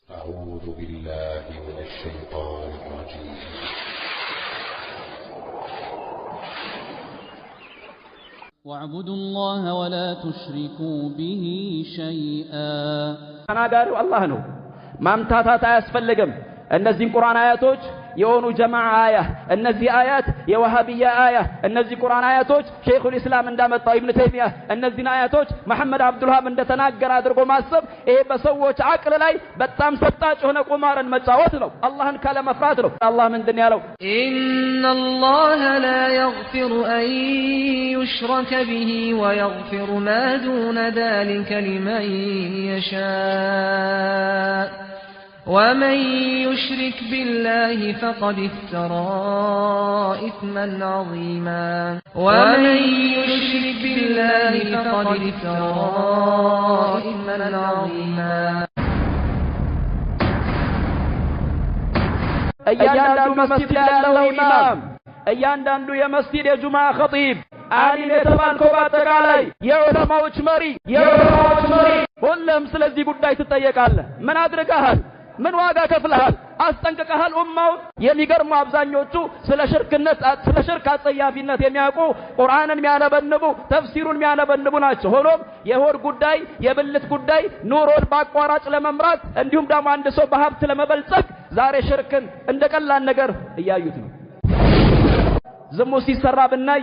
أعوذ بالله من الشيطان الرجيم. واعبدوا الله ولا تشركوا به شيئا. أنا قالوا الله نو ما امتاتات أسفلقم النزين قرآن آياتوج يونو جمع آية النزي آيات يوهابية آية النزي قرآن آياتوج شيخ الإسلام اندامت ابن تيمية النزين آياتوج محمد عبد الوهاب اندتناق قرادر قماسب إيه بسووش عقل لاي بتام ستاج هنا قمارا مجاوتنو الله انكال مفراتنو الله من دنيا لو إن الله لا يغفر أن يشرك به ويغفر ما دون ذلك لمن يشاء ومن يشرك بالله فقد افترى إثما عظيما ومن يشرك بالله فقد افترى إثما عظيما. እያንዳንዱ መስጂድ ላይ ያለው ኢማም እያንዳንዱ የመስጂድ የጁማዓ ኸጢብ ዓሊም የተባልከው በአጠቃላይ የዑለማዎች መሪ ሁሉም ስለዚህ ጉዳይ ትጠየቃለህ። ምን አድርገሃል? ምን ዋጋ ከፍለሃል? አስጠንቅቀሃል? ኡማው የሚገርመው አብዛኞቹ ስለ ሽርክ አጸያፊነት የሚያውቁ ቁርአንን የሚያነበንቡ ተፍሲሩን የሚያነበንቡ ናቸው። ሆኖም የሆድ ጉዳይ የብልት ጉዳይ ኑሮን በአቋራጭ ለመምራት እንዲሁም ደግሞ አንድ ሰው በሀብት ለመበልጸግ ዛሬ ሽርክን እንደ ቀላል ነገር እያዩት ነው። ዝሙት ሲሰራ ብናይ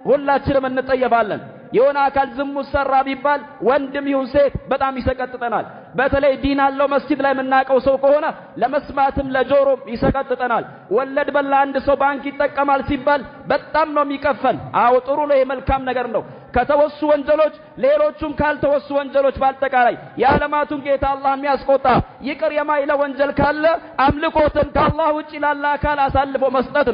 ሁላችንም እንጠየፋለን። የሆነ አካል ዝሙት ሰራ ቢባል ወንድም ይሁን ሴት በጣም ይሰቀጥጠናል። በተለይ ዲን አለው መስጂድ ላይ የምናውቀው ሰው ከሆነ ለመስማትም ለጆሮም ይሰቀጥጠናል። ወለድ በላ አንድ ሰው ባንክ ይጠቀማል ሲባል በጣም ነው የሚቀፈን። አዎ ጥሩ ነው፣ የመልካም ነገር ነው። ከተወሱ ወንጀሎች ሌሎቹም ካልተወሱ ወንጀሎች በአጠቃላይ የዓለማቱን ጌታ አላህ የሚያስቆጣ ይቅር የማይለው ወንጀል ካለ አምልኮትን ከአላህ ውጪ ላለ አካል አሳልፎ መስጠት ነው።